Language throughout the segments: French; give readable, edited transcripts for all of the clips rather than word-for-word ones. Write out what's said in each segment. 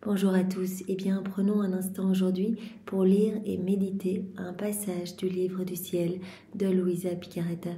Bonjour à tous, prenons un instant aujourd'hui pour lire et méditer un passage du livre du ciel de Luisa Piccarreta.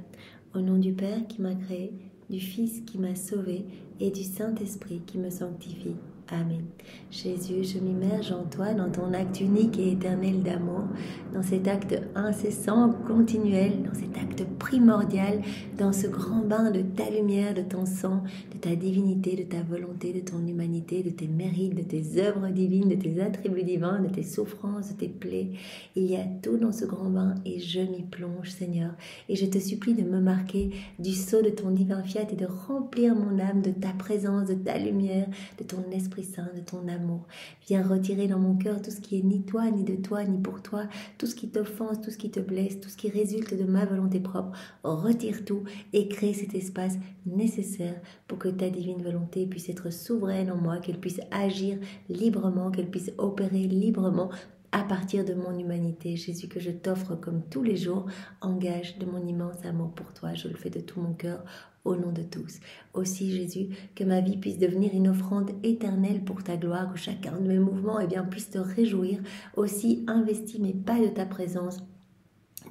Au nom du Père qui m'a créé, du Fils qui m'a sauvé et du Saint-Esprit qui me sanctifie. Amen. Jésus, je m'immerge en toi, dans ton acte unique et éternel d'amour, dans cet acte incessant, continuel, dans cet acte primordial, dans ce grand bain de ta lumière, de ton sang, de ta divinité, de ta volonté, de ton humanité, de tes mérites, de tes œuvres divines, de tes attributs divins, de tes souffrances, de tes plaies. Il y a tout dans ce grand bain et je m'y plonge, Seigneur. Et je te supplie de me marquer du sceau de ton divin fiat et de remplir mon âme de ta présence, de ta lumière, de ton Esprit Saint, de ton amour. Viens retirer dans mon cœur tout ce qui est ni toi, ni de toi, ni pour toi, tout ce qui t'offense, tout ce qui te blesse, tout ce qui résulte de ma volonté propre. Retire tout et crée cet espace nécessaire pour que ta divine volonté puisse être souveraine en moi, qu'elle puisse agir librement, qu'elle puisse opérer librement à partir de mon humanité. Jésus, que je t'offre comme tous les jours, engage de mon immense amour pour toi. Je le fais de tout mon cœur, au nom de tous. Aussi, Jésus, que ma vie puisse devenir une offrande éternelle pour ta gloire, que chacun de mes mouvements puisse te réjouir. Aussi, investis mes pas de ta présence.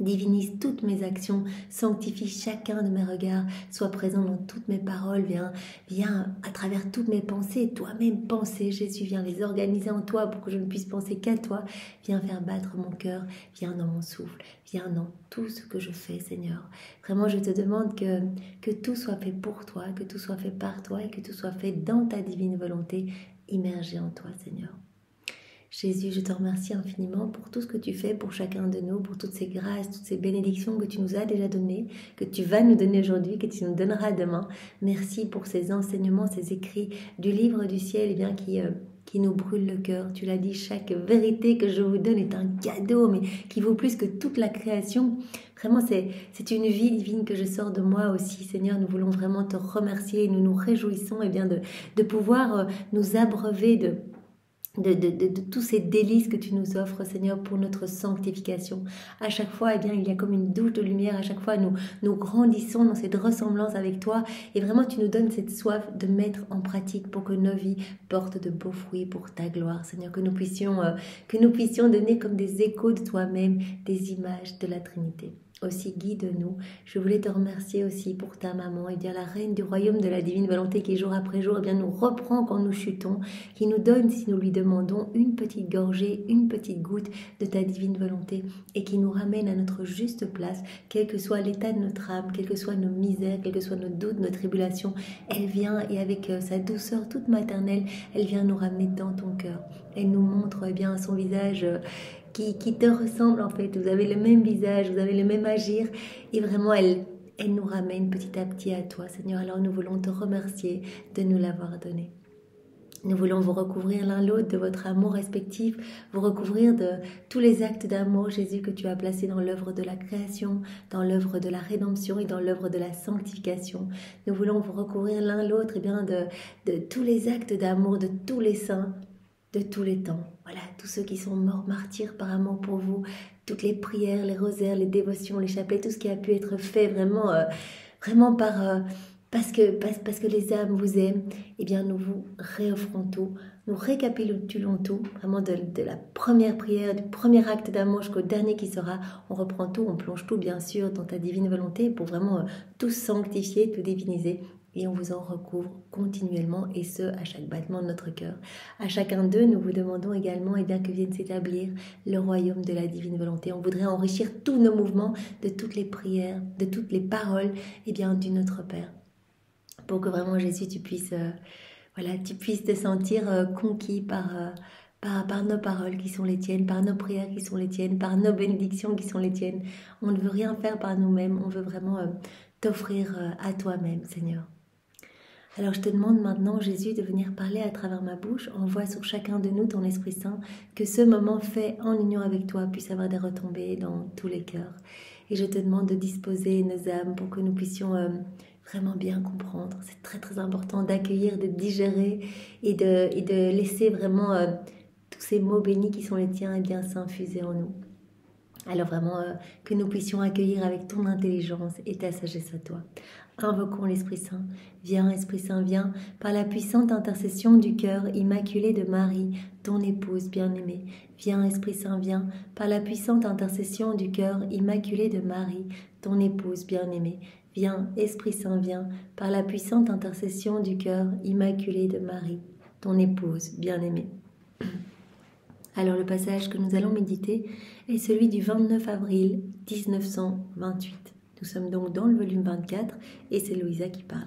Divinise toutes mes actions, sanctifie chacun de mes regards, sois présent dans toutes mes paroles, viens à travers toutes mes pensées, toi-même penser, Jésus, viens les organiser en toi pour que je ne puisse penser qu'à toi, viens faire battre mon cœur, viens dans mon souffle, viens dans tout ce que je fais, Seigneur. Vraiment, je te demande que tout soit fait pour toi, que tout soit fait par toi et que tout soit fait dans ta divine volonté, immergée en toi, Seigneur. Jésus, je te remercie infiniment pour tout ce que tu fais pour chacun de nous, pour toutes ces grâces, toutes ces bénédictions que tu nous as déjà données, que tu vas nous donner aujourd'hui, que tu nous donneras demain. Merci pour ces enseignements, ces écrits du livre du ciel qui nous brûle le cœur. Tu l'as dit, chaque vérité que je vous donne est un cadeau, mais qui vaut plus que toute la création. Vraiment, c'est une vie divine que je sors de moi aussi. Seigneur, nous voulons vraiment te remercier et nous nous réjouissons de pouvoir nous abreuver de tous ces délices que tu nous offres, Seigneur, pour notre sanctification. À chaque fois, il y a comme une douche de lumière. À chaque fois, nous grandissons dans cette ressemblance avec toi. Et vraiment, tu nous donnes cette soif de mettre en pratique pour que nos vies portent de beaux fruits pour ta gloire, Seigneur. Que nous puissions donner comme des échos de toi-même, des images de la Trinité. Aussi, guide-nous. Je voulais te remercier aussi pour ta maman, la reine du royaume de la divine volonté qui jour après jour nous reprend quand nous chutons, qui nous donne, si nous lui demandons, une petite gorgée, une petite goutte de ta divine volonté et qui nous ramène à notre juste place, quel que soit l'état de notre âme, quelles que soient nos misères, quels que soient nos doutes, nos tribulations. Elle vient et avec sa douceur toute maternelle, elle vient nous ramener dans ton cœur. Elle nous montre son visage qui te ressemble en fait. Vous avez le même visage, vous avez le même agir et vraiment elle nous ramène petit à petit à toi, Seigneur. Alors nous voulons te remercier de nous l'avoir donné. Nous voulons vous recouvrir l'un l'autre de votre amour respectif, vous recouvrir de tous les actes d'amour, Jésus, que tu as placés dans l'œuvre de la création, dans l'œuvre de la rédemption et dans l'œuvre de la sanctification. Nous voulons vous recouvrir l'un l'autre de tous les actes d'amour de tous les saints, de tous les temps. Voilà, tous ceux qui sont morts martyrs par amour pour vous, toutes les prières, les rosaires, les dévotions, les chapelets, tout ce qui a pu être fait vraiment parce que les âmes vous aiment, nous vous réoffrons tout, nous récapitulons tout, vraiment de la première prière, du premier acte d'amour jusqu'au dernier qui sera, on reprend tout, on plonge tout bien sûr dans ta divine volonté pour vraiment tout sanctifier, tout diviniser. Et on vous en recouvre continuellement, et ce, à chaque battement de notre cœur. À chacun d'eux, nous vous demandons également que vienne s'établir le royaume de la divine volonté. On voudrait enrichir tous nos mouvements de toutes les prières, de toutes les paroles, du Notre Père. Pour que vraiment, Jésus, tu puisses te sentir conquis par nos paroles qui sont les tiennes, par nos prières qui sont les tiennes, par nos bénédictions qui sont les tiennes. On ne veut rien faire par nous-mêmes, on veut vraiment t'offrir à toi-même, Seigneur. Alors je te demande maintenant, Jésus, de venir parler à travers ma bouche. Envoie sur chacun de nous ton Esprit Saint, que ce moment fait en union avec toi puisse avoir des retombées dans tous les cœurs. Et je te demande de disposer nos âmes pour que nous puissions vraiment bien comprendre. C'est très très important d'accueillir, de digérer et de laisser vraiment tous ces mots bénis qui sont les tiens s'infuser en nous. Alors vraiment, que nous puissions accueillir avec ton intelligence et ta sagesse à toi. Invoquons l'Esprit Saint. Esprit Saint, viens, par la puissante intercession du cœur immaculé de Marie, ton épouse bien-aimée. Viens, Esprit Saint, viens, par la puissante intercession du cœur immaculé de Marie, ton épouse bien-aimée. Viens, Esprit Saint, viens, par la puissante intercession du cœur immaculé de Marie, ton épouse bien-aimée. Alors le passage que nous allons méditer est celui du 29 avril 1928. Nous sommes donc dans le volume 24 et c'est Louisa qui parle.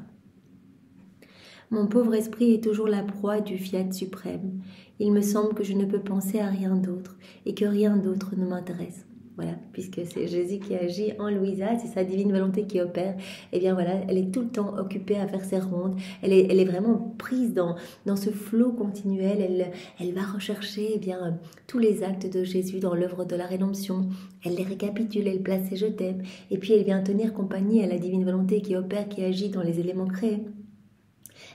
Mon pauvre esprit est toujours la proie du fiat suprême. Il me semble que je ne peux penser à rien d'autre et que rien d'autre ne m'intéresse. Voilà, puisque c'est Jésus qui agit en Louisa, c'est sa divine volonté qui opère. Et bien voilà, elle est tout le temps occupée à faire ses rondes. Elle est vraiment prise dans ce flot continuel. Elle va rechercher tous les actes de Jésus dans l'œuvre de la rédemption. Elle les récapitule, elle place ses je t'aime. Et puis elle vient tenir compagnie à la divine volonté qui opère, qui agit dans les éléments créés.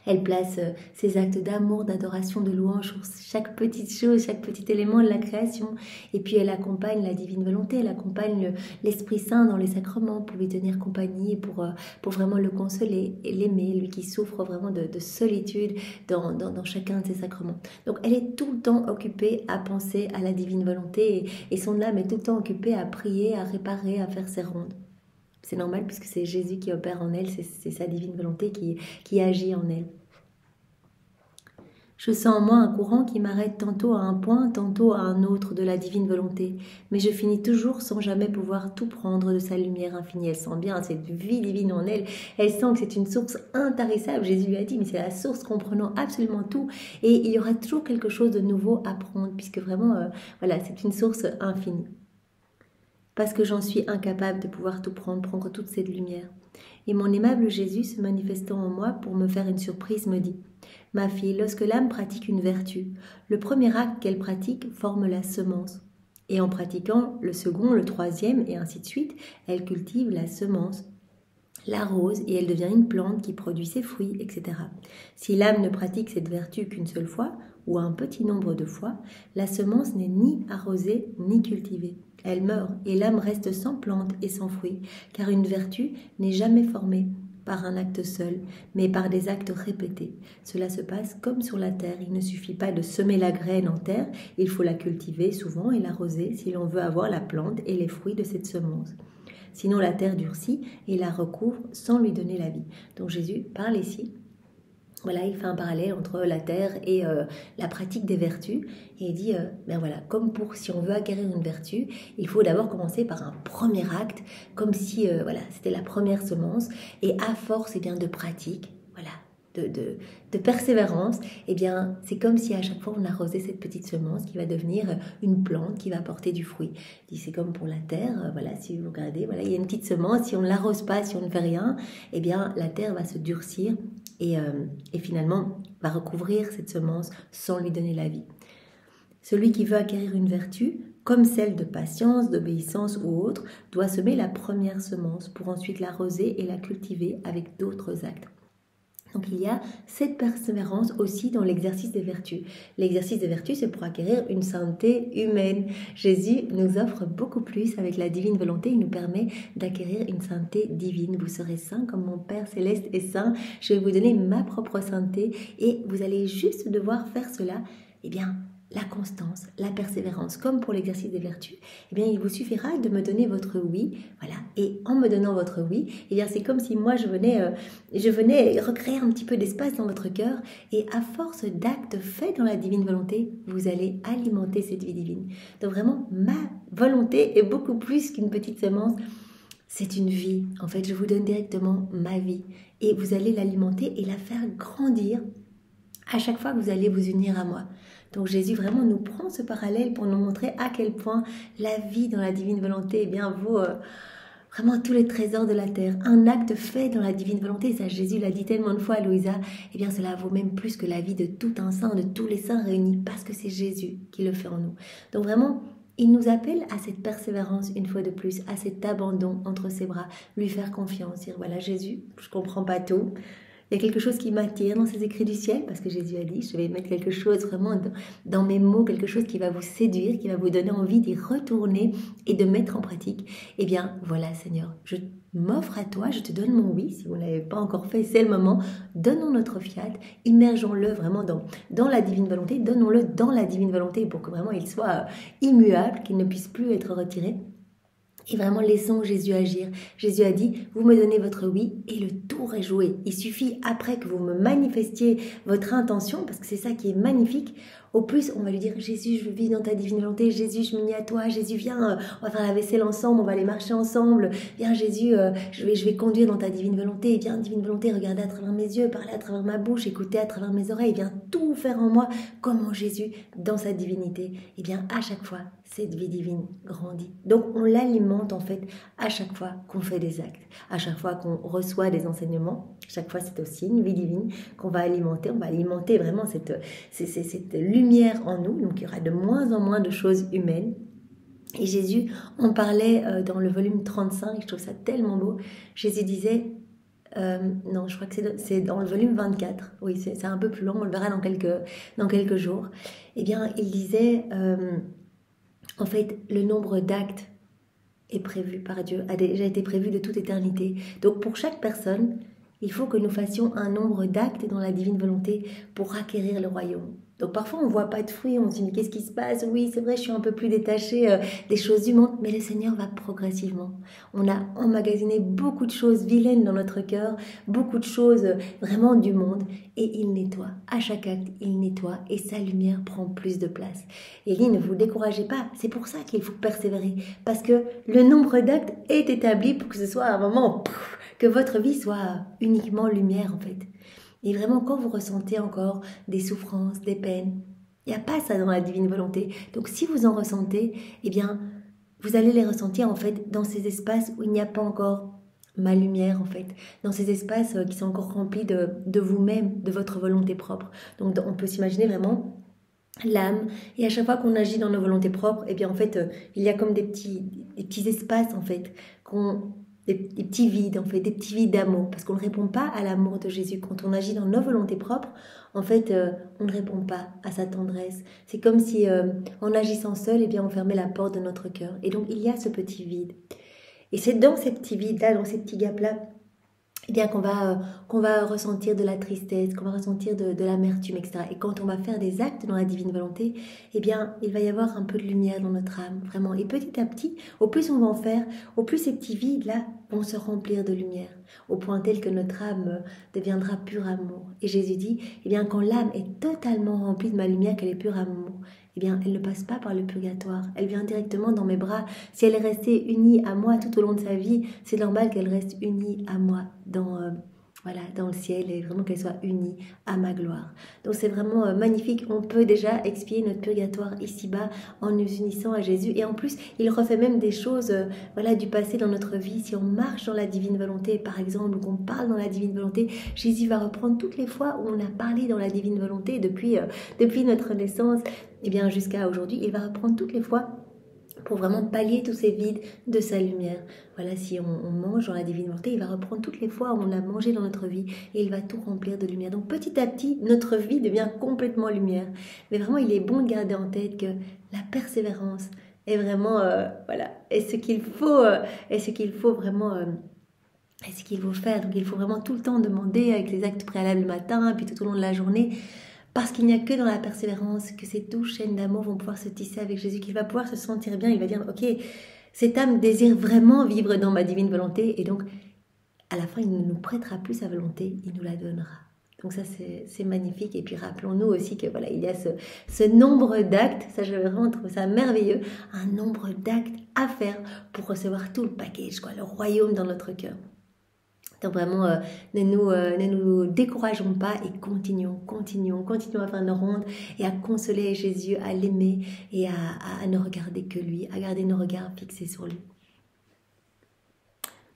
Elle place ses actes d'amour, d'adoration, de louange sur chaque petite chose, chaque petit élément de la création. Et puis elle accompagne la divine volonté, elle accompagne l'Esprit Saint dans les sacrements pour lui tenir compagnie et pour vraiment le consoler et l'aimer, lui qui souffre vraiment de solitude dans chacun de ses sacrements. Donc elle est tout le temps occupée à penser à la divine volonté et son âme est tout le temps occupée à prier, à réparer, à faire ses rondes. C'est normal puisque c'est Jésus qui opère en elle, c'est sa divine volonté qui agit en elle. Je sens en moi un courant qui m'arrête tantôt à un point, tantôt à un autre de la divine volonté, mais je finis toujours sans jamais pouvoir tout prendre de sa lumière infinie. Elle sent bien cette vie divine en elle, elle sent que c'est une source intarissable. Jésus lui a dit, mais c'est la source comprenant absolument tout, et il y aura toujours quelque chose de nouveau à prendre, puisque vraiment, voilà, c'est une source infinie. Parce que j'en suis incapable de pouvoir tout prendre toute cette lumière. Et mon aimable Jésus, se manifestant en moi pour me faire une surprise, me dit « Ma fille, lorsque l'âme pratique une vertu, le premier acte qu'elle pratique forme la semence. Et en pratiquant le second, le troisième, et ainsi de suite, elle cultive la semence, l'arrose, et elle devient une plante qui produit ses fruits, etc. Si l'âme ne pratique cette vertu qu'une seule fois, ou un petit nombre de fois, la semence n'est ni arrosée ni cultivée. Elle meurt et l'âme reste sans plante et sans fruit, car une vertu n'est jamais formée par un acte seul, mais par des actes répétés. Cela se passe comme sur la terre. Il ne suffit pas de semer la graine en terre, il faut la cultiver souvent et l'arroser si l'on veut avoir la plante et les fruits de cette semence. Sinon la terre durcit et la recouvre sans lui donner la vie. Donc Jésus parle ici. Voilà, il fait un parallèle entre la terre et la pratique des vertus. Et il dit, comme si on veut acquérir une vertu, il faut d'abord commencer par un premier acte, comme si c'était la première semence. Et à force de pratique, de persévérance, c'est comme si à chaque fois on arrosait cette petite semence qui va devenir une plante qui va porter du fruit. C'est comme pour la terre, si vous regardez, il y a une petite semence, si on ne l'arrose pas, si on ne fait rien, la terre va se durcir et finalement va recouvrir cette semence sans lui donner la vie. Celui qui veut acquérir une vertu, comme celle de patience, d'obéissance ou autre, doit semer la première semence pour ensuite l'arroser et la cultiver avec d'autres actes. Donc il y a cette persévérance aussi dans l'exercice des vertus. L'exercice des vertus, c'est pour acquérir une sainteté humaine. Jésus nous offre beaucoup plus avec la divine volonté. Il nous permet d'acquérir une sainteté divine. Vous serez saints comme mon Père céleste est saint. Je vais vous donner ma propre sainteté et vous allez juste devoir faire cela. La constance, la persévérance, comme pour l'exercice des vertus, il vous suffira de me donner votre oui, et en me donnant votre oui, c'est comme si moi je venais recréer un petit peu d'espace dans votre cœur, et à force d'actes faits dans la divine volonté, vous allez alimenter cette vie divine. Donc vraiment, ma volonté est beaucoup plus qu'une petite semence, c'est une vie. En fait, je vous donne directement ma vie, et vous allez l'alimenter et la faire grandir à chaque fois que vous allez vous unir à moi. Donc Jésus vraiment nous prend ce parallèle pour nous montrer à quel point la vie dans la divine volonté vaut vraiment tous les trésors de la terre. Un acte fait dans la divine volonté, ça Jésus l'a dit tellement de fois à Louisa, cela vaut même plus que la vie de tout un saint, de tous les saints réunis, parce que c'est Jésus qui le fait en nous. Donc vraiment, il nous appelle à cette persévérance une fois de plus, à cet abandon entre ses bras, lui faire confiance, dire Jésus, je comprends pas tout. Il y a quelque chose qui m'attire dans ces écrits du ciel, parce que Jésus a dit, je vais mettre quelque chose vraiment dans mes mots, quelque chose qui va vous séduire, qui va vous donner envie d'y retourner et de mettre en pratique. Eh bien, voilà, Seigneur, je m'offre à toi, je te donne mon oui. Si vous ne l'avez pas encore fait, c'est le moment. Donnons notre fiat, immergeons-le vraiment dans la divine volonté, donnons-le dans la divine volonté pour que vraiment il soit immuable, qu'il ne puisse plus être retiré. Et vraiment, laissons Jésus agir. Jésus a dit, vous me donnez votre oui et le tour est joué. Il suffit après que vous me manifestiez votre intention, parce que c'est ça qui est magnifique. Au plus, on va lui dire, Jésus, je vis dans ta divine volonté. Jésus, je m'unis à toi. Jésus, viens, on va faire la vaisselle ensemble, on va aller marcher ensemble. Viens, Jésus, je vais conduire dans ta divine volonté. Viens, divine volonté, regardez à travers mes yeux, parlez à travers ma bouche, écoutez à travers mes oreilles. Viens tout faire en moi, comme en Jésus, dans sa divinité. Et bien, à chaque fois, cette vie divine grandit. Donc, on l'alimente en fait à chaque fois qu'on fait des actes, à chaque fois qu'on reçoit des enseignements. Chaque fois, c'est aussi une vie divine qu'on va alimenter. On va alimenter vraiment cette lumière en nous. Donc, il y aura de moins en moins de choses humaines. Et Jésus, on parlait dans le volume 35, je trouve ça tellement beau. Jésus disait, non, je crois que c'est dans le volume 24. Oui, c'est un peu plus long, on le verra dans quelques jours. Eh bien, il disait, en fait, le nombre d'actes est prévu par Dieu, a déjà été prévu de toute éternité. Donc pour chaque personne, il faut que nous fassions un nombre d'actes dans la divine volonté pour acquérir le royaume. Donc parfois on ne voit pas de fruits, on se dit mais qu'est-ce qui se passe? Oui, c'est vrai, je suis un peu plus détachée des choses du monde, mais le Seigneur va progressivement. On a emmagasiné beaucoup de choses vilaines dans notre cœur, beaucoup de choses vraiment du monde, et il nettoie. À chaque acte, il nettoie et sa lumière prend plus de place. Et là, ne vous découragez pas, c'est pour ça qu'il faut persévérer, parce que le nombre d'actes est établi pour que ce soit un moment, que votre vie soit uniquement lumière en fait. Et vraiment, quand vous ressentez encore des souffrances, des peines, il n'y a pas ça dans la divine volonté. Donc, si vous en ressentez, eh bien, vous allez les ressentir en fait dans ces espaces où il n'y a pas encore ma lumière en fait, dans ces espaces qui sont encore remplis de vous-même, de votre volonté propre. Donc, on peut s'imaginer vraiment l'âme, et à chaque fois qu'on agit dans nos volontés propres, eh bien, en fait, il y a comme des petits espaces en fait des petits vides, en fait, des petits vides d'amour, parce qu'on ne répond pas à l'amour de Jésus. Quand on agit dans nos volontés propres, en fait, on ne répond pas à sa tendresse. C'est comme si, en agissant seul, eh bien, on fermait la porte de notre cœur. Et donc, il y a ce petit vide. Et c'est dans ces petits vides-là, dans ces petits gaps-là, eh bien qu'on va ressentir de la tristesse, qu'on va ressentir de l'amertume, etc. Et quand on va faire des actes dans la divine volonté, eh bien, il va y avoir un peu de lumière dans notre âme, vraiment. Et petit à petit, au plus on va en faire, au plus ces petits vides-là vont se remplir de lumière, au point tel que notre âme deviendra pur amour. Et Jésus dit, eh bien, quand l'âme est totalement remplie de ma lumière, qu'elle est pure amour, eh bien, elle ne passe pas par le purgatoire. Elle vient directement dans mes bras. Si elle est restée unie à moi tout au long de sa vie, c'est normal qu'elle reste unie à moi dans le ciel, et vraiment qu'elle soit unie à ma gloire. Donc c'est vraiment magnifique. On peut déjà expier notre purgatoire ici-bas en nous unissant à Jésus. Et en plus, il refait même des choses du passé dans notre vie. Si on marche dans la divine volonté, par exemple, ou qu'on parle dans la divine volonté, Jésus va reprendre toutes les fois où on a parlé dans la divine volonté depuis notre naissance, et bien jusqu'à aujourd'hui. Il va reprendre toutes les fois pour vraiment pallier tous ces vides de sa lumière. Voilà, si on mange dans la divine volonté, il va reprendre toutes les fois où on a mangé dans notre vie et il va tout remplir de lumière. Donc petit à petit, notre vie devient complètement lumière. Mais vraiment, il est bon de garder en tête que la persévérance est vraiment, est ce qu'il faut vraiment... est ce qu'il faut faire. Donc il faut vraiment tout le temps demander avec les actes préalables le matin, puis tout au long de la journée. Parce qu'il n'y a que dans la persévérance que ces douces chaînes d'amour vont pouvoir se tisser avec Jésus, qu'il va pouvoir se sentir bien. Il va dire, ok, cette âme désire vraiment vivre dans ma divine volonté. Et donc, à la fin, il ne nous prêtera plus sa volonté, il nous la donnera. Donc ça, c'est magnifique. Et puis rappelons-nous aussi que il y a ce nombre d'actes, ça j'ai vraiment trouvé ça merveilleux, un nombre d'actes à faire pour recevoir tout le package, le royaume dans notre cœur. Donc vraiment, ne nous décourageons pas et continuons à faire nos rondes et à consoler Jésus, à l'aimer et à ne regarder que lui, à garder nos regards fixés sur lui.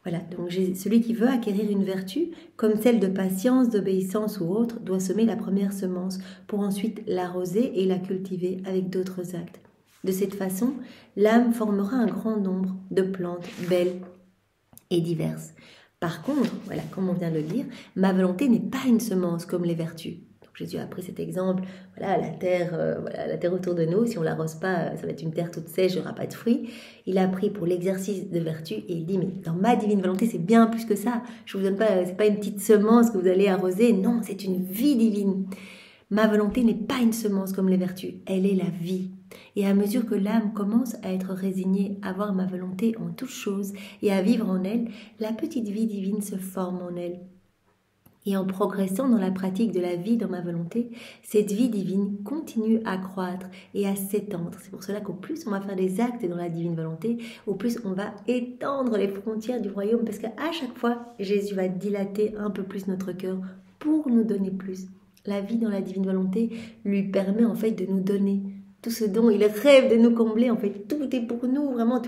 Voilà, donc celui qui veut acquérir une vertu, comme celle de patience, d'obéissance ou autre, doit semer la première semence pour ensuite l'arroser et la cultiver avec d'autres actes. De cette façon, l'âme formera un grand nombre de plantes belles et diverses. Par contre, voilà, comme on vient de le dire, ma volonté n'est pas une semence comme les vertus. Donc Jésus a pris cet exemple, voilà, la terre autour de nous, si on ne l'arrose pas, ça va être une terre toute sèche, il n'y aura pas de fruits. Il a pris pour l'exercice de vertu et il dit, mais dans ma divine volonté, c'est bien plus que ça. Je vous donne pas, c'est pas une petite semence que vous allez arroser, non, c'est une vie divine. Ma volonté n'est pas une semence comme les vertus, elle est la vie. Et à mesure que l'âme commence à être résignée à voir ma volonté en toutes choses et à vivre en elle, la petite vie divine se forme en elle. Et en progressant dans la pratique de la vie dans ma volonté, cette vie divine continue à croître et à s'étendre. C'est pour cela qu'au plus on va faire des actes dans la divine volonté, au plus on va étendre les frontières du royaume, parce qu'à chaque fois, Jésus va dilater un peu plus notre cœur pour nous donner plus. La vie dans la divine volonté lui permet en fait de nous donner tout ce dont il rêve de nous combler. En fait, tout est pour nous, vraiment,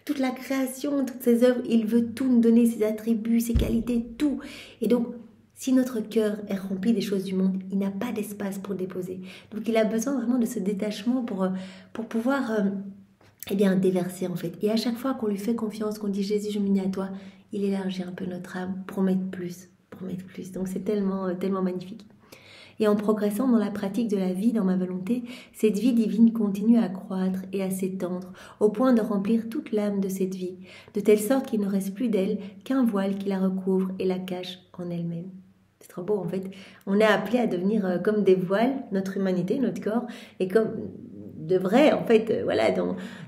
toute la création, toutes ses œuvres, il veut tout nous donner, ses attributs, ses qualités, tout. Et donc, si notre cœur est rempli des choses du monde, il n'a pas d'espace pour déposer. Donc, il a besoin vraiment de ce détachement pour pouvoir déverser, en fait. Et à chaque fois qu'on lui fait confiance, qu'on dit « Jésus, je m'unis à toi », il élargit un peu notre âme pour mettre plus, Donc, c'est tellement magnifique. Et en progressant dans la pratique de la vie dans ma volonté, cette vie divine continue à croître et à s'étendre, au point de remplir toute l'âme de cette vie, de telle sorte qu'il ne reste plus d'elle qu'un voile qui la recouvre et la cache en elle-même. C'est trop beau, en fait. On est appelé à devenir comme des voiles, notre humanité, notre corps, et comme devrait, en fait,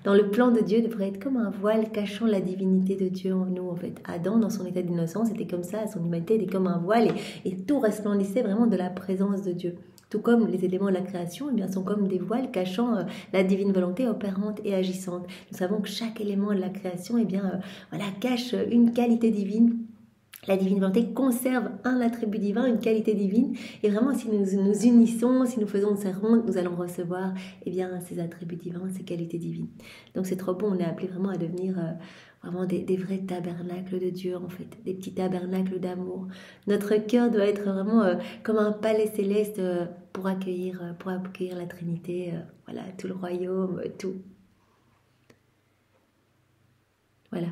dans le plan de Dieu, devrait être comme un voile cachant la divinité de Dieu en nous, en fait. Adam, dans son état d'innocence, était comme ça, son humanité était comme un voile, et tout resplendissait vraiment de la présence de Dieu. Tout comme les éléments de la création, sont comme des voiles cachant la divine volonté opérante et agissante. Nous savons que chaque élément de la création, cache une qualité divine. La divine volonté conserve un attribut divin, une qualité divine. Et vraiment, si nous nous unissons, si nous faisons ces rondes, nous allons recevoir ces attributs divins, ces qualités divines. Donc c'est trop bon, on est appelé vraiment à devenir vraiment des vrais tabernacles de Dieu, en fait. Des petits tabernacles d'amour. Notre cœur doit être vraiment comme un palais céleste pour accueillir la Trinité, tout le royaume, tout. Voilà.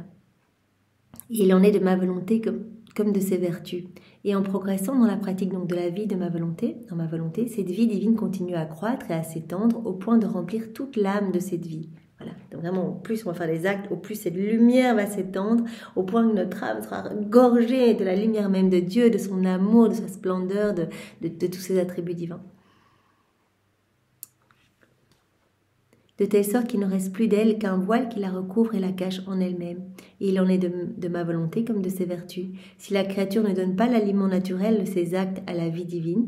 Et il en est de ma volonté comme de ses vertus. Et en progressant dans la pratique donc de la vie de ma volonté, dans ma volonté, cette vie divine continue à croître et à s'étendre au point de remplir toute l'âme de cette vie. Voilà. Donc vraiment, au plus on va faire des actes, au plus cette lumière va s'étendre, au point que notre âme sera gorgée de la lumière même de Dieu, de son amour, de sa splendeur, de tous ses attributs divins. De telle sorte qu'il ne reste plus d'elle qu'un voile qui la recouvre et la cache en elle-même. Et il en est de ma volonté comme de ses vertus. Si la créature ne donne pas l'aliment naturel de ses actes à la vie divine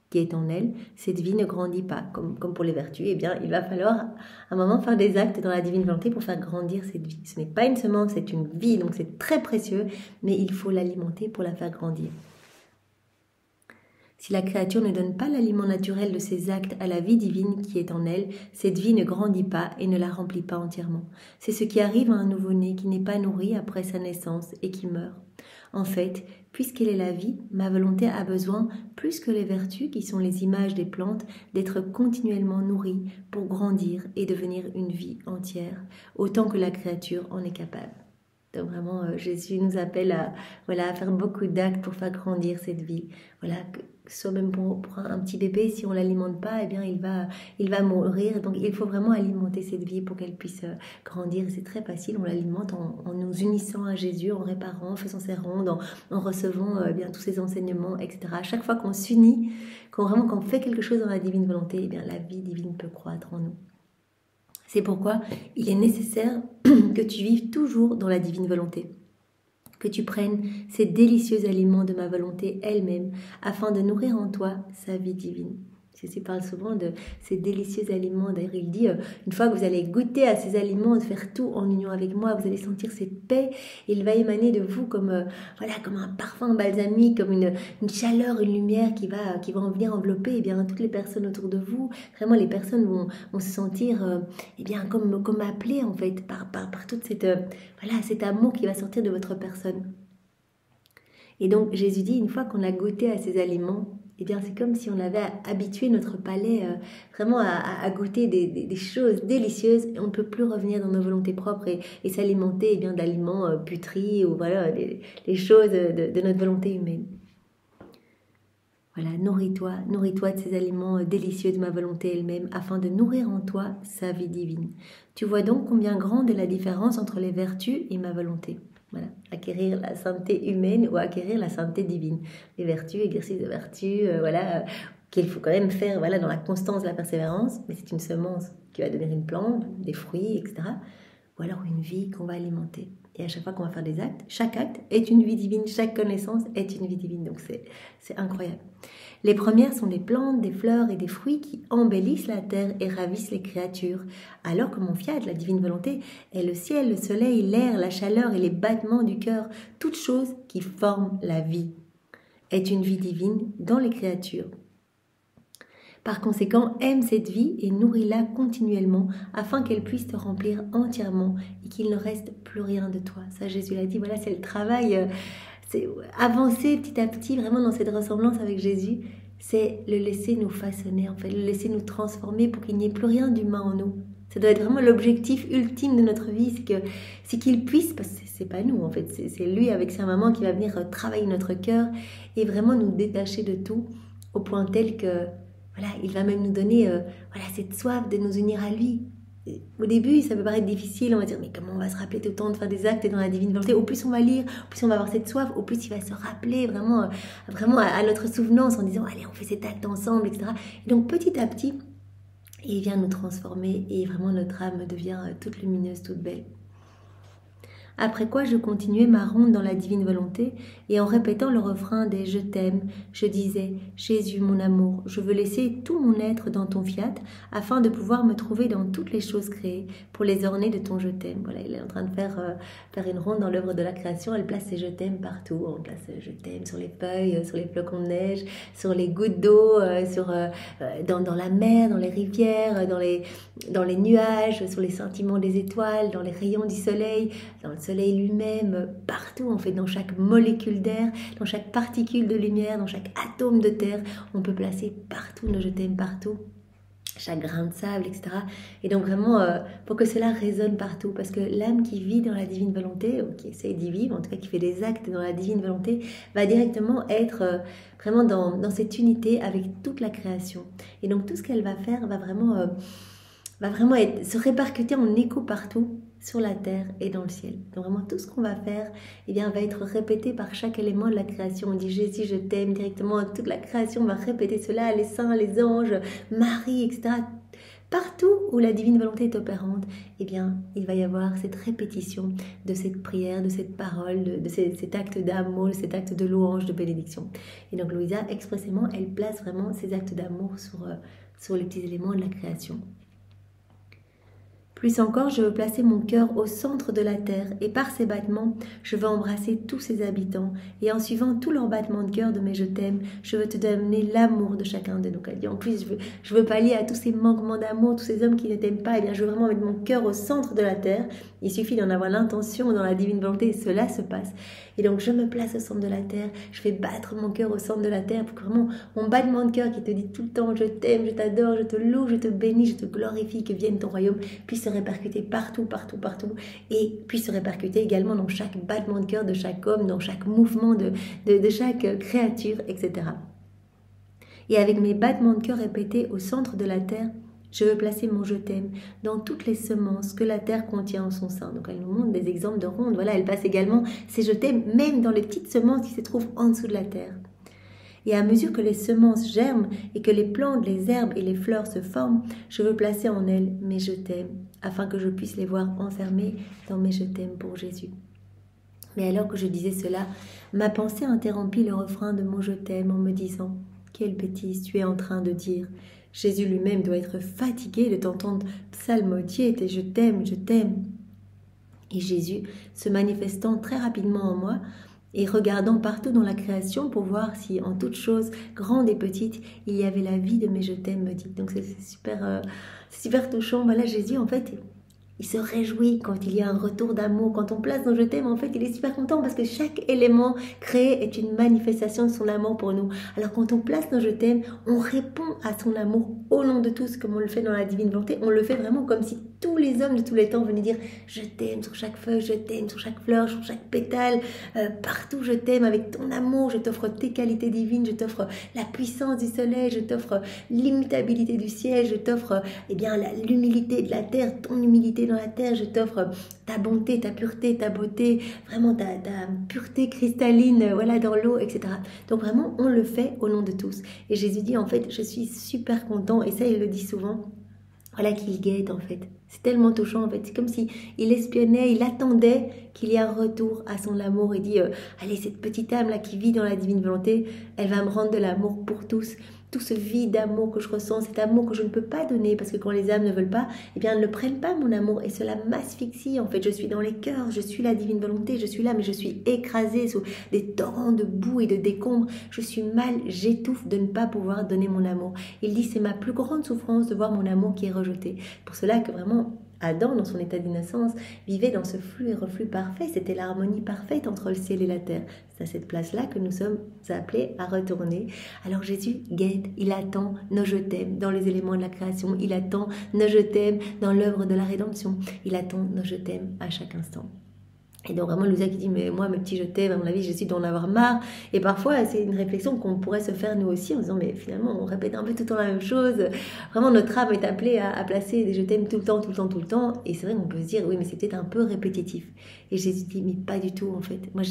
qui est en elle, cette vie ne grandit pas. Comme pour les vertus, il va falloir à un moment faire des actes dans la divine volonté pour faire grandir cette vie. Ce n'est pas une semence, c'est une vie, donc c'est très précieux, mais il faut l'alimenter pour la faire grandir. Si la créature ne donne pas l'aliment naturel de ses actes à la vie divine qui est en elle, cette vie ne grandit pas et ne la remplit pas entièrement. C'est ce qui arrive à un nouveau-né qui n'est pas nourri après sa naissance et qui meurt. En fait, puisqu'elle est la vie, ma volonté a besoin, plus que les vertus qui sont les images des plantes, d'être continuellement nourrie pour grandir et devenir une vie entière, autant que la créature en est capable. Donc vraiment, Jésus nous appelle à faire beaucoup d'actes pour faire grandir cette vie. Que ce soit même pour un petit bébé, si on ne l'alimente pas, il va mourir. Donc il faut vraiment alimenter cette vie pour qu'elle puisse grandir. C'est très facile, on l'alimente en nous unissant à Jésus, en réparant, en faisant ses rondes, en recevant tous ses enseignements, etc. À chaque fois qu'on s'unit, qu'on fait quelque chose dans la divine volonté, la vie divine peut croître en nous. C'est pourquoi il est nécessaire que tu vives toujours dans la divine volonté, que tu prennes ces délicieux aliments de ma volonté elle-même, afin de nourrir en toi sa vie divine. Jésus parle souvent de ces délicieux aliments. D'ailleurs, il dit, une fois que vous allez goûter à ces aliments, de faire tout en union avec moi, vous allez sentir cette paix. Il va émaner de vous comme un parfum balsamique, comme une chaleur, une lumière qui va en venir envelopper toutes les personnes autour de vous. Vraiment, les personnes vont se sentir comme appelées, en fait, par toute cet amour qui va sortir de votre personne. Et donc, Jésus dit, une fois qu'on a goûté à ces aliments, Eh bien, c'est comme si on avait habitué notre palais vraiment à goûter des choses délicieuses. Et on ne peut plus revenir dans nos volontés propres et s'alimenter eh bien d'aliments putris ou voilà, les choses de notre volonté humaine. Voilà, nourris-toi de ces aliments délicieux de ma volonté elle-même, afin de nourrir en toi sa vie divine. Tu vois donc combien grande est la différence entre les vertus et ma volonté. Voilà, acquérir la sainteté humaine ou acquérir la sainteté divine. Les vertus, exercice de vertus, voilà, qu'il faut quand même faire voilà, dans la constance, la persévérance, mais c'est une semence qui va devenir une plante, des fruits, etc. Ou alors une vie qu'on va alimenter. Et à chaque fois qu'on va faire des actes, chaque acte est une vie divine, chaque connaissance est une vie divine. Donc c'est incroyable. Les premières sont des plantes, des fleurs et des fruits qui embellissent la terre et ravissent les créatures. Alors que mon fiat, la divine volonté, est le ciel, le soleil, l'air, la chaleur et les battements du cœur, toutes choses qui forment la vie, est une vie divine dans les créatures. Par conséquent, aime cette vie et nourris-la continuellement afin qu'elle puisse te remplir entièrement et qu'il ne reste plus rien de toi. Ça, Jésus l'a dit, voilà, c'est le travail, c'est avancer petit à petit vraiment dans cette ressemblance avec Jésus, c'est le laisser nous façonner, en fait, le laisser nous transformer pour qu'il n'y ait plus rien d'humain en nous. Ça doit être vraiment l'objectif ultime de notre vie, c'est qu'il puisse, parce que c'est pas nous en fait, c'est lui avec sa maman qui va venir travailler notre cœur et vraiment nous détacher de tout au point tel que voilà, il va même nous donner voilà, cette soif de nous unir à lui. Au début, ça peut paraître difficile, on va dire, mais comment on va se rappeler tout le temps de faire des actes dans la divine volonté? Au plus on va lire, au plus on va avoir cette soif, au plus il va se rappeler vraiment, vraiment à notre souvenance en disant, allez, on fait cet acte ensemble, etc. Et donc petit à petit, il vient nous transformer et vraiment notre âme devient toute lumineuse, toute belle. Après quoi je continuais ma ronde dans la divine volonté et en répétant le refrain des « Je t'aime », je disais « Jésus, mon amour, je veux laisser tout mon être dans ton fiat afin de pouvoir me trouver dans toutes les choses créées pour les orner de ton « Je t'aime ». Voilà, il est en train de faire une ronde dans l'œuvre de la création. Elle place ses « Je t'aime » partout. On place « Je t'aime » sur les feuilles, sur les flocons de neige, sur les gouttes d'eau, dans la mer, dans les rivières, dans les nuages, sur les scintillements des étoiles, dans les rayons du soleil, dans le soleil lui-même, partout, en fait, dans chaque molécule d'air, dans chaque particule de lumière, dans chaque atome de terre, on peut placer partout nos je t'aime partout, chaque grain de sable, etc. Et donc vraiment, pour que cela résonne partout, parce que l'âme qui vit dans la divine volonté, ou qui essaye d'y vivre, en tout cas qui fait des actes dans la divine volonté, va directement être vraiment dans cette unité avec toute la création. Et donc tout ce qu'elle va faire va vraiment se répercuter en écho partout, sur la terre et dans le ciel. Donc vraiment tout ce qu'on va faire eh bien, va être répété par chaque élément de la création. On dit Jésus, je t'aime directement, toute la création va répéter cela, les saints, les anges, Marie, etc. Partout où la divine volonté est opérante, eh bien, il va y avoir cette répétition de cette prière, de cette parole, de cet acte d'amour, de cet acte de louange, de bénédiction. Et donc Louisa, expressément, elle place vraiment ces actes d'amour sur les petits éléments de la création. Plus encore, je veux placer mon cœur au centre de la terre et par ses battements, je veux embrasser tous ses habitants et en suivant tous leurs battements de cœur de mes je t'aime, je veux te donner l'amour de chacun de nous. En plus, je veux pallier à tous ces manquements d'amour, tous ces hommes qui ne t'aiment pas. Eh bien, je veux vraiment mettre mon cœur au centre de la terre. Il suffit d'en avoir l'intention dans la divine volonté et cela se passe. Et donc, je me place au centre de la terre. Je fais battre mon cœur au centre de la terre pour que vraiment mon battement de cœur qui te dit tout le temps je t'aime, je t'adore, je te loue, je te bénis, je te glorifie, que vienne ton royaume, puisse se répercuter partout, partout, partout et puisse se répercuter également dans chaque battement de cœur de chaque homme, dans chaque mouvement de chaque créature, etc. Et avec mes battements de cœur répétés au centre de la terre, je veux placer mon je t'aime dans toutes les semences que la terre contient en son sein. Donc elle nous montre des exemples de rondes. Voilà, elle passe également ces je t'aime même dans les petites semences qui se trouvent en dessous de la terre. Et à mesure que les semences germent et que les plantes, les herbes et les fleurs se forment, je veux placer en elles mes je t'aime, afin que je puisse les voir enfermés dans mes je t'aime pour Jésus. Mais alors que je disais cela, ma pensée interrompit le refrain de mon je t'aime en me disant « Quelle bêtise tu es en train de dire !» Jésus lui-même doit être fatigué de t'entendre psalmodier tes je t'aime, je t'aime. Et Jésus, se manifestant très rapidement en moi et regardant partout dans la création pour voir si en toute chose, grande et petite, il y avait la vie de mes je t'aime, me dit. Donc c'est super touchant. Voilà, Jésus, en fait, Il se réjouit quand il y a un retour d'amour. Quand on place dans je t'aime, en fait, il est super content parce que chaque élément créé est une manifestation de son amour pour nous. Alors quand on place dans je t'aime, on répond à son amour au nom de tous, comme on le fait dans la divine volonté. On le fait vraiment comme si tous les hommes de tous les temps venaient dire je t'aime sur chaque feuille, je t'aime sur chaque fleur, sur chaque pétale, partout je t'aime avec ton amour, je t'offre tes qualités divines, je t'offre la puissance du soleil, je t'offre l'immutabilité du ciel, je t'offre l'humilité de la terre, ton humilité dans la terre, je t'offre ta bonté, ta pureté, ta beauté, vraiment ta pureté cristalline, voilà, dans l'eau, etc. Donc vraiment, on le fait au nom de tous. Et Jésus dit, en fait, je suis super content, et ça, il le dit souvent, voilà, qu'il guette, en fait. C'est tellement touchant, en fait. C'est comme si il espionnait, il attendait qu'il y ait un retour à son amour. Il dit, allez, cette petite âme-là qui vit dans la divine volonté, elle va me rendre de l'amour pour tous. Tout ce vide d'amour que je ressens, cet amour que je ne peux pas donner, parce que quand les âmes ne veulent pas, eh bien, elles ne prennent pas mon amour, et cela m'asphyxie. En fait, je suis dans les cœurs, je suis la divine volonté, je suis là, mais je suis écrasée sous des torrents de boue et de décombres. Je suis mal, j'étouffe de ne pas pouvoir donner mon amour. Il dit, c'est ma plus grande souffrance de voir mon amour qui est rejeté. Pour cela que vraiment, Adam, dans son état d'innocence, vivait dans ce flux et reflux parfait. C'était l'harmonie parfaite entre le ciel et la terre. C'est à cette place-là que nous sommes appelés à retourner. Alors Jésus guette, il attend nos je t'aime dans les éléments de la création. Il attend nos je t'aime dans l'œuvre de la rédemption. Il attend nos je t'aime à chaque instant. Et donc vraiment Louisa qui dit, mais moi mes petits je t'aime, à mon avis Jésus doit en avoir marre. Et parfois c'est une réflexion qu'on pourrait se faire nous aussi en disant, mais finalement on répète un peu tout le temps la même chose. Vraiment notre âme est appelée à placer des je t'aime tout le temps, tout le temps, tout le temps. Et c'est vrai qu'on peut se dire, oui mais c'est peut-être un peu répétitif. Et Jésus dit, mais pas du tout en fait. Moi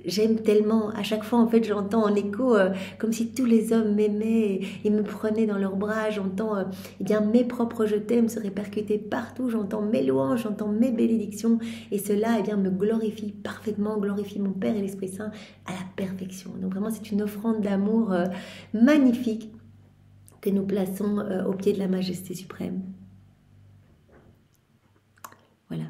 j'aime tellement, à chaque fois en fait j'entends en écho comme si tous les hommes m'aimaient et me prenaient dans leurs bras. J'entends eh bien mes propres je t'aime se répercuter partout. J'entends mes louanges, j'entends mes bénédictions. Et cela eh bien me glorifie parfaitement, glorifie mon Père et l'Esprit Saint à la perfection. Donc vraiment c'est une offrande d'amour magnifique que nous plaçons au pied de la majesté suprême. Voilà.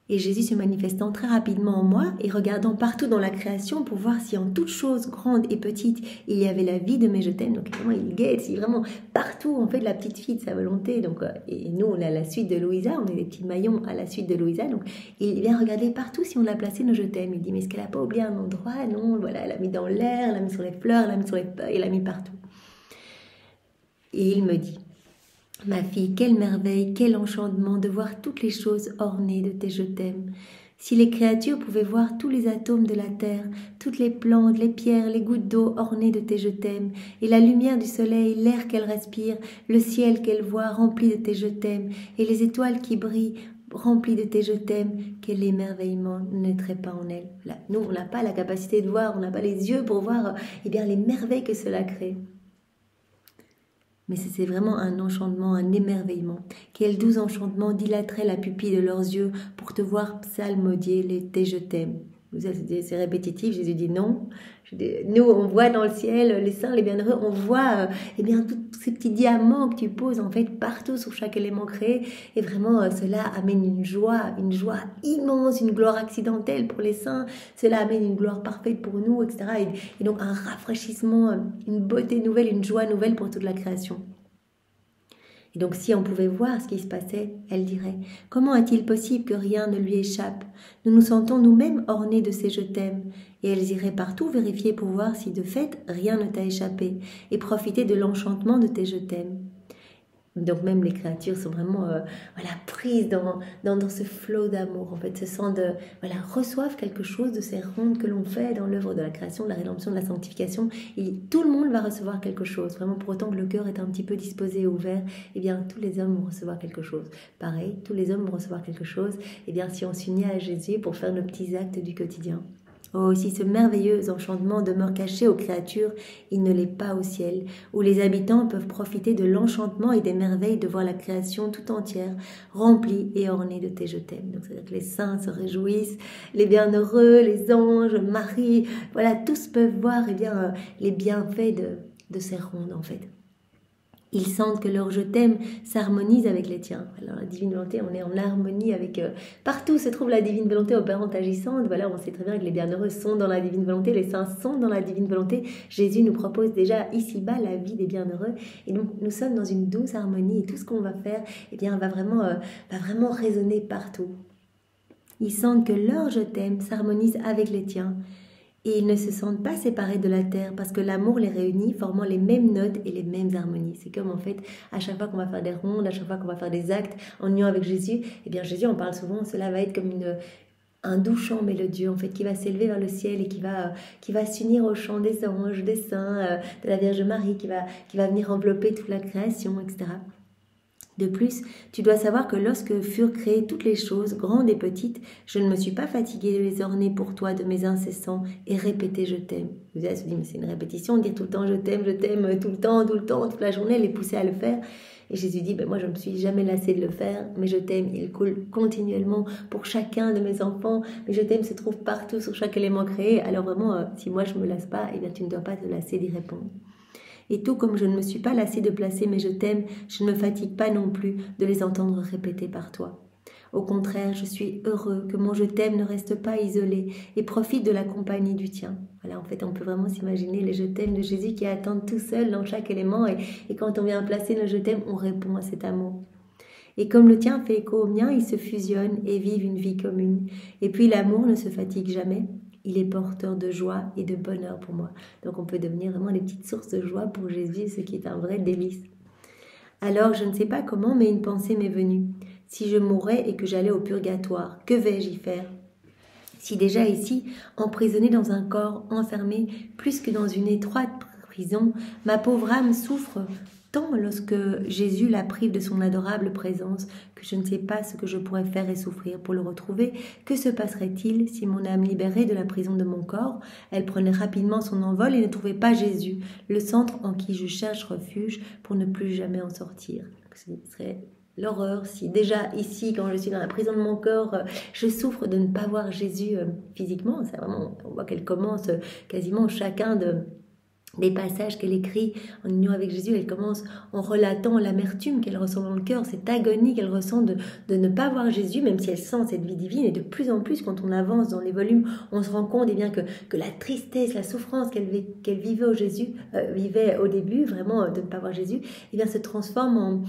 Et Jésus se manifestant très rapidement en moi et regardant partout dans la création pour voir si en toute chose, grande et petite, il y avait la vie de mes je t'aime. Donc vraiment, il guette, il est vraiment partout, on fait de la petite fille de sa volonté. Donc, et nous, on est à la suite de Louisa, on est des petits maillons à la suite de Louisa. Donc il vient regarder partout si on a placé nos je t'aime. Il dit, mais est-ce qu'elle n'a pas oublié un endroit? Non, voilà, elle l'a mis dans l'air, elle l'a mis sur les fleurs, elle l'a mis sur les feuilles, elle l'a mis partout. Et il me dit, ma fille, quelle merveille, quel enchantement de voir toutes les choses ornées de tes je t'aime. Si les créatures pouvaient voir tous les atomes de la terre, toutes les plantes, les pierres, les gouttes d'eau ornées de tes je t'aime, et la lumière du soleil, l'air qu'elle respire, le ciel qu'elle voit rempli de tes je t'aime, et les étoiles qui brillent rempli de tes je t'aime, quel émerveillement ne naîtrait pas en elle. Voilà. Nous, on n'a pas la capacité de voir, on n'a pas les yeux pour voir eh bien, les merveilles que cela crée. Mais c'est vraiment un enchantement, un émerveillement. Quel doux enchantement dilaterait la pupille de leurs yeux pour te voir psalmodier tes je t'aime. C'est répétitif, Jésus dit non. Nous, on voit dans le ciel, les saints, les bienheureux, on voit eh bien, tous ces petits diamants que tu poses en fait partout sur chaque élément créé. Et vraiment, cela amène une joie immense, une gloire accidentelle pour les saints. Cela amène une gloire parfaite pour nous, etc. Et donc un rafraîchissement, une beauté nouvelle, une joie nouvelle pour toute la création. Et donc si on pouvait voir ce qui se passait, elle dirait « Comment est-il possible que rien ne lui échappe? Nous nous sentons nous-mêmes ornés de ces je t'aime. » Et elles iraient partout vérifier pour voir si de fait rien ne t'a échappé et profiter de l'enchantement de tes je t'aime. Donc même les créatures sont vraiment prises dans ce flot d'amour, en fait, se sentent, reçoivent quelque chose de ces rondes que l'on fait dans l'œuvre de la création, de la rédemption, de la sanctification. Et tout le monde va recevoir quelque chose, vraiment pour autant que le cœur est un petit peu disposé et ouvert, eh bien tous les hommes vont recevoir quelque chose. Pareil, tous les hommes vont recevoir quelque chose, eh bien si on s'unit à Jésus pour faire nos petits actes du quotidien. Oh, si ce merveilleux enchantement demeure caché aux créatures, il ne l'est pas au ciel, où les habitants peuvent profiter de l'enchantement et des merveilles de voir la création tout entière, remplie et ornée de tes je t'aime. Donc c'est-à-dire que les saints se réjouissent, les bienheureux, les anges, Marie, voilà, tous peuvent voir eh bien, les bienfaits de ces rondes en fait. Ils sentent que leur je t'aime s'harmonise avec les tiens. Alors la divine volonté, on est en harmonie avec... partout se trouve la divine volonté opérante, agissante. Voilà, on sait très bien que les bienheureux sont dans la divine volonté, les saints sont dans la divine volonté. Jésus nous propose déjà ici-bas la vie des bienheureux. Et donc nous sommes dans une douce harmonie et tout ce qu'on va faire, eh bien, va vraiment résonner partout. Ils sentent que leur je t'aime s'harmonise avec les tiens. Et ils ne se sentent pas séparés de la terre parce que l'amour les réunit, formant les mêmes notes et les mêmes harmonies. C'est comme en fait, à chaque fois qu'on va faire des rondes, à chaque fois qu'on va faire des actes en union avec Jésus, eh bien Jésus en parle souvent, cela va être comme un doux chant mélodieux en fait qui va s'élever vers le ciel et qui va s'unir au chant des anges, des saints, de la Vierge Marie, qui va venir envelopper toute la création, etc. De plus, tu dois savoir que lorsque furent créées toutes les choses, grandes et petites, je ne me suis pas fatiguée de les orner pour toi de mes incessants et répéter je t'aime. Vous allez se dire, mais c'est une répétition, dire tout le temps je t'aime, tout le temps, toute la journée, les pousser à le faire. Et Jésus dit, moi je ne me suis jamais lassée de le faire, mais je t'aime, il coule continuellement pour chacun de mes enfants, mais je t'aime se trouve partout sur chaque élément créé. Alors vraiment, si moi je ne me lasse pas, eh bien tu ne dois pas te lasser d'y répondre. Et tout comme je ne me suis pas lassée de placer mes je t'aime, je ne me fatigue pas non plus de les entendre répéter par toi. Au contraire, je suis heureux que mon je t'aime ne reste pas isolé et profite de la compagnie du tien. Voilà, en fait, on peut vraiment s'imaginer les je t'aime de Jésus qui attendent tout seul dans chaque élément et quand on vient placer le je t'aime, on répond à cet amour. Et comme le tien fait écho au mien, ils se fusionnent et vivent une vie commune. Et puis l'amour ne se fatigue jamais. Il est porteur de joie et de bonheur pour moi. Donc on peut devenir vraiment des petites sources de joie pour Jésus, ce qui est un vrai délice. Alors je ne sais pas comment, mais une pensée m'est venue. Si je mourais et que j'allais au purgatoire, que vais-je y faire? Si déjà ici, emprisonnée dans un corps enfermé plus que dans une étroite prison, ma pauvre âme souffre tant lorsque Jésus la prive de son adorable présence que je ne sais pas ce que je pourrais faire et souffrir pour le retrouver. Que se passerait-il si mon âme libérée de la prison de mon corps, elle prenait rapidement son envol et ne trouvait pas Jésus, le centre en qui je cherche refuge pour ne plus jamais en sortir? Ce serait l'horreur si déjà ici, quand je suis dans la prison de mon corps, je souffre de ne pas voir Jésus physiquement. C'est vraiment, on voit qu'elle commence quasiment chacun des passages qu'elle écrit en union avec Jésus, elle commence en relatant l'amertume qu'elle ressent dans le cœur, cette agonie qu'elle ressent de ne pas voir Jésus, même si elle sent cette vie divine. Et de plus en plus, quand on avance dans les volumes, on se rend compte que la tristesse, la souffrance qu'elle vivait vivait au début, vraiment de ne pas voir Jésus, eh bien, se transforme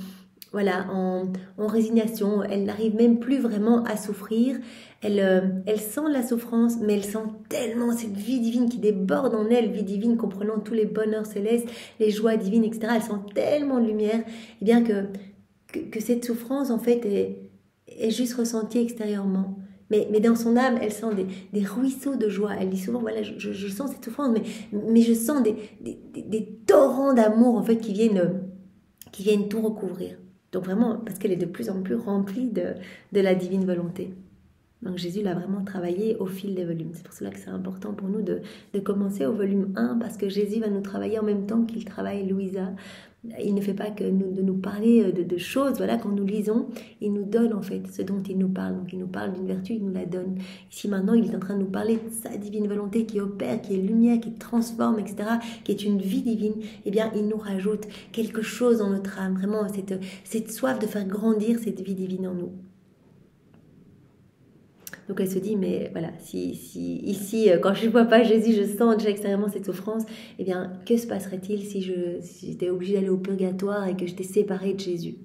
en résignation. Elle n'arrive même plus vraiment à souffrir. Elle sent la souffrance, mais elle sent tellement cette vie divine qui déborde en elle, vie divine comprenant tous les bonheurs célestes, les joies divines, etc. Elle sent tellement de lumière, et bien que cette souffrance, en fait, est juste ressentie extérieurement. Mais dans son âme, elle sent des ruisseaux de joie. Elle dit souvent, voilà, je sens cette souffrance, mais je sens des torrents d'amour, en fait, qui viennent tout recouvrir. Donc vraiment, parce qu'elle est de plus en plus remplie de la divine volonté. Donc Jésus l'a vraiment travaillé au fil des volumes. C'est pour cela que c'est important pour nous de commencer au volume 1, parce que Jésus va nous travailler en même temps qu'il travaille Louisa. Il ne fait pas que de nous parler de choses, voilà, quand nous lisons, il nous donne en fait ce dont il nous parle. Donc il nous parle d'une vertu, il nous la donne. Ici maintenant, il est en train de nous parler de sa divine volonté qui opère, qui est lumière, qui transforme, etc., qui est une vie divine. Eh bien, il nous rajoute quelque chose dans notre âme, vraiment cette soif de faire grandir cette vie divine en nous. Donc elle se dit, mais voilà, si ici, quand je ne vois pas Jésus, je sens déjà extérieurement cette souffrance, eh bien, que se passerait-il si j'étais obligée d'aller au purgatoire et que j'étais séparée de Jésus?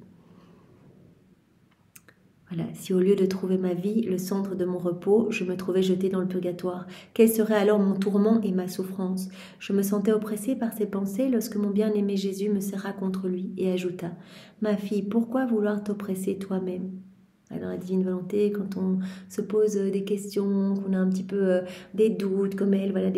Voilà, si au lieu de trouver ma vie, le centre de mon repos, je me trouvais jetée dans le purgatoire, quel serait alors mon tourment et ma souffrance? Je me sentais oppressée par ces pensées lorsque mon bien-aimé Jésus me serra contre lui et ajouta, « Ma fille, pourquoi vouloir t'oppresser toi-même ?» Dans la divine volonté, quand on se pose des questions, qu'on a un petit peu des doutes comme elle, voilà,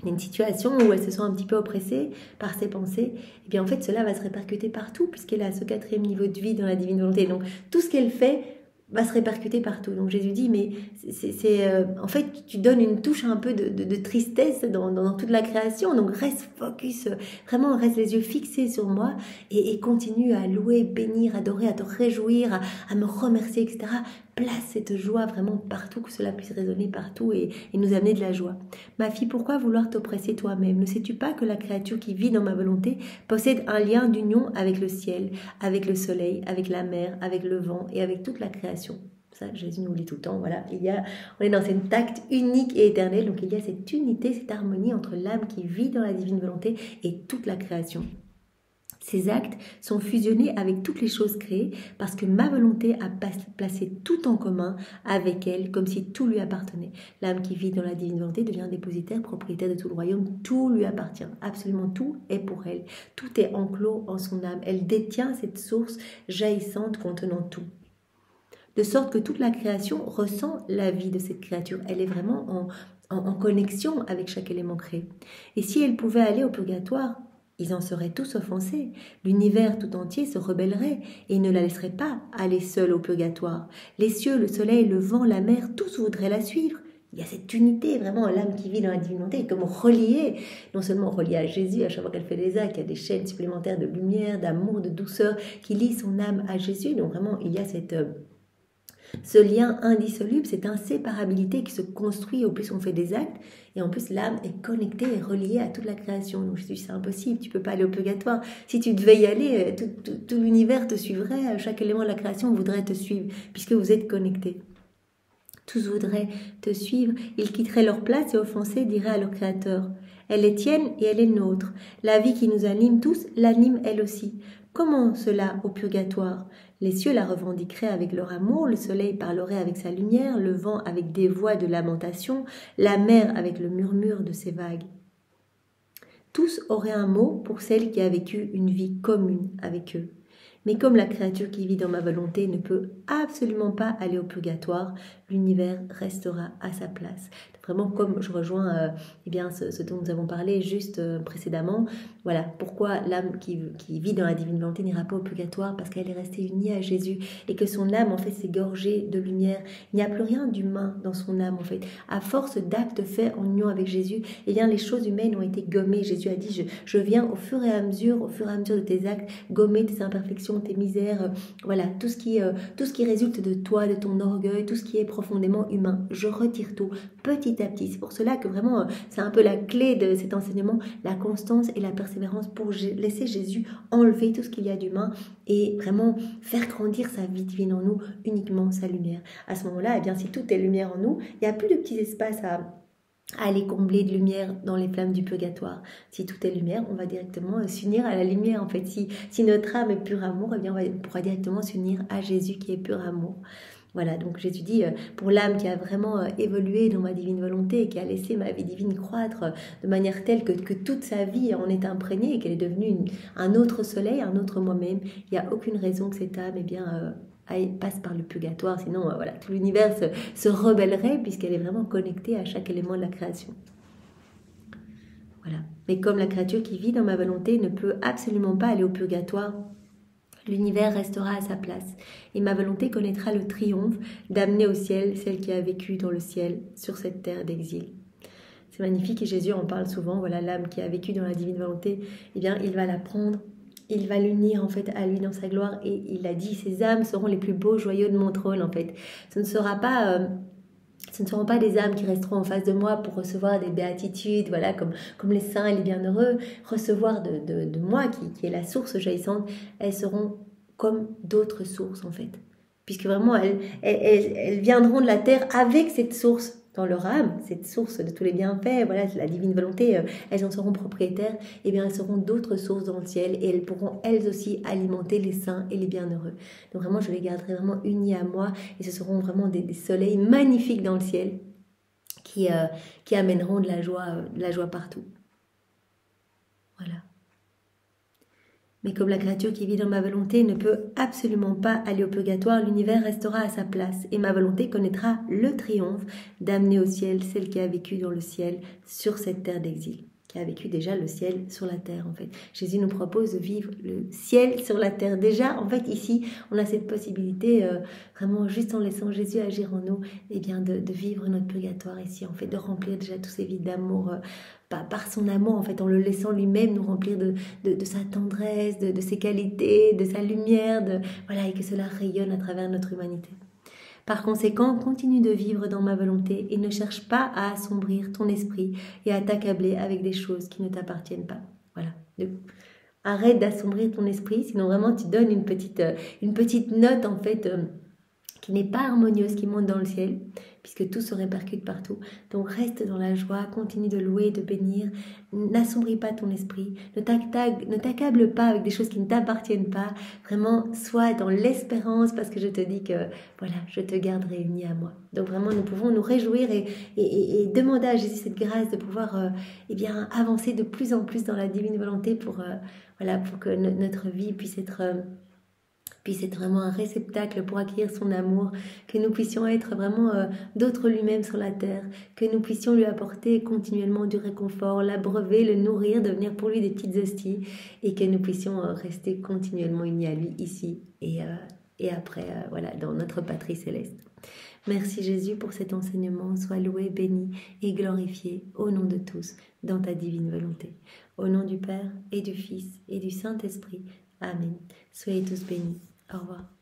une situation où elle se sent un petit peu oppressée par ses pensées, et bien en fait cela va se répercuter partout puisqu'elle a ce 4e niveau de vie dans la divine volonté. Donc tout ce qu'elle fait va se répercuter partout. Donc Jésus dit, mais en fait, tu donnes une touche un peu de tristesse dans toute la création. Donc reste focus, vraiment reste les yeux fixés sur moi et continue à louer, bénir, adorer, à te réjouir, à me remercier, etc. place cette joie vraiment partout, que cela puisse résonner partout et nous amener de la joie. Ma fille, pourquoi vouloir t'oppresser toi-même? Ne sais-tu pas que la créature qui vit dans ma volonté possède un lien d'union avec le ciel, avec le soleil, avec la mer, avec le vent et avec toute la création? Ça, Jésus nous le dit tout le temps, voilà, on est dans cet acte unique et éternel, donc il y a cette unité, cette harmonie entre l'âme qui vit dans la divine volonté et toute la création. Ces actes sont fusionnés avec toutes les choses créées parce que ma volonté a placé tout en commun avec elle comme si tout lui appartenait. L'âme qui vit dans la divine volonté devient dépositaire, propriétaire de tout le royaume. Tout lui appartient. Absolument tout est pour elle. Tout est enclos en son âme. Elle détient cette source jaillissante contenant tout. De sorte que toute la création ressent la vie de cette créature. Elle est vraiment en connexion avec chaque élément créé. Et si elle pouvait aller au purgatoire, ils en seraient tous offensés. L'univers tout entier se rebellerait et ne la laisserait pas aller seule au purgatoire. Les cieux, le soleil, le vent, la mer, tous voudraient la suivre. Il y a cette unité, vraiment, l'âme qui vit dans la divinité est comme reliée, non seulement reliée à Jésus, à chaque fois qu'elle fait des actes, il y a des chaînes supplémentaires de lumière, d'amour, de douceur qui lient son âme à Jésus. Donc vraiment, il y a ce lien indissoluble, cette inséparabilité qui se construit au plus on fait des actes, et en plus l'âme est connectée et reliée à toute la création. Donc je dis c'est impossible, tu peux pas aller au purgatoire. Si tu devais y aller, tout l'univers te suivrait, chaque élément de la création voudrait te suivre, puisque vous êtes connectés. Tous voudraient te suivre, ils quitteraient leur place et offensés diraient à leur Créateur: elle est tienne et elle est nôtre. La vie qui nous anime tous l'anime elle aussi. Comment cela au purgatoire? Les cieux la revendiqueraient avec leur amour, le soleil parlerait avec sa lumière, le vent avec des voix de lamentation, la mer avec le murmure de ses vagues. Tous auraient un mot pour celle qui a vécu une vie commune avec eux. Mais comme la créature qui vit dans ma volonté ne peut absolument pas aller au purgatoire, l'univers restera à sa place. Vraiment, comme je rejoins ce dont nous avons parlé juste précédemment, voilà pourquoi l'âme qui vit dans la divine volonté n'ira pas au purgatoire, parce qu'elle est restée unie à Jésus et que son âme en fait s'est gorgée de lumière. Il n'y a plus rien d'humain dans son âme en fait. À force d'actes faits en union avec Jésus, eh bien les choses humaines ont été gommées. Jésus a dit je viens au fur et à mesure de tes actes, gommer tes imperfections, tes misères, voilà tout ce qui résulte de toi, de ton orgueil, tout ce qui est profondément humain. Je retire tout petit à petit. C'est pour cela que vraiment c'est un peu la clé de cet enseignement, la constance et la persévérance pour laisser Jésus enlever tout ce qu'il y a d'humain et vraiment faire grandir sa vie divine en nous, uniquement sa lumière. À ce moment-là, eh bien, si tout est lumière en nous, il n'y a plus de petits espaces à aller combler de lumière dans les flammes du purgatoire. Si tout est lumière, on va directement s'unir à la lumière en fait. Si notre âme est pur amour, eh bien on pourra directement s'unir à Jésus qui est pur amour. Voilà, donc Jésus dit, pour l'âme qui a vraiment évolué dans ma divine volonté et qui a laissé ma vie divine croître de manière telle que toute sa vie en est imprégnée et qu'elle est devenue un autre soleil, un autre moi-même, il n'y a aucune raison que cette âme passe par le purgatoire, sinon voilà, tout l'univers se rebellerait puisqu'elle est vraiment connectée à chaque élément de la création. Voilà. Mais comme la créature qui vit dans ma volonté ne peut absolument pas aller au purgatoire, l'univers restera à sa place et ma volonté connaîtra le triomphe d'amener au ciel celle qui a vécu dans le ciel sur cette terre d'exil. C'est magnifique et Jésus en parle souvent. Voilà, l'âme qui a vécu dans la divine volonté, eh bien, il va la prendre, il va l'unir en fait à lui dans sa gloire et il a dit, ces âmes seront les plus beaux joyaux de mon trône en fait. Ce ne seront pas des âmes qui resteront en face de moi pour recevoir des béatitudes, voilà, comme les saints et les bienheureux, recevoir de moi qui est la source jaillissante. Elles seront comme d'autres sources en fait, puisque vraiment elles viendront de la terre avec cette source dans leur âme, cette source de tous les bienfaits, voilà, la divine volonté, elles en seront propriétaires, et bien elles seront d'autres sources dans le ciel et elles pourront elles aussi alimenter les saints et les bienheureux. Donc vraiment, je les garderai vraiment unis à moi et ce seront vraiment des soleils magnifiques dans le ciel qui amèneront de la joie partout. Voilà. Mais comme la créature qui vit dans ma volonté ne peut absolument pas aller au purgatoire, l'univers restera à sa place et ma volonté connaîtra le triomphe d'amener au ciel celle qui a vécu dans le ciel sur cette terre d'exil, qui a vécu déjà le ciel sur la terre en fait. Jésus nous propose de vivre le ciel sur la terre. Déjà, en fait, ici, on a cette possibilité, vraiment juste en laissant Jésus agir en nous, eh bien, de vivre notre purgatoire ici, en fait, de remplir déjà tous ces vides d'amour, par son amour, en fait, en le laissant lui-même nous remplir de sa tendresse, de ses qualités, de sa lumière, voilà, et que cela rayonne à travers notre humanité. Par conséquent, continue de vivre dans ma volonté et ne cherche pas à assombrir ton esprit et à t'accabler avec des choses qui ne t'appartiennent pas. Voilà. Arrête d'assombrir ton esprit, sinon vraiment tu donnes une petite note en fait qui n'est pas harmonieuse, qui monte dans le ciel, puisque tout se répercute partout. Donc reste dans la joie, continue de louer, de bénir, n'assombris pas ton esprit, ne t'accable pas avec des choses qui ne t'appartiennent pas, vraiment sois dans l'espérance, parce que je te dis que voilà, je te garderai unie à moi. Donc vraiment nous pouvons nous réjouir et demander à Jésus cette grâce de pouvoir avancer de plus en plus dans la divine volonté pour que notre vie puisse être vraiment un réceptacle pour accueillir son amour, que nous puissions être vraiment d'autres lui-même sur la terre, que nous puissions lui apporter continuellement du réconfort, l'abreuver, le nourrir, devenir pour lui des petites hosties, et que nous puissions rester continuellement unis à lui ici et après, dans notre patrie céleste. Merci Jésus pour cet enseignement, sois loué, béni et glorifié au nom de tous, dans ta divine volonté. Au nom du Père et du Fils et du Saint-Esprit. Amen. Soyez tous bénis. Au revoir.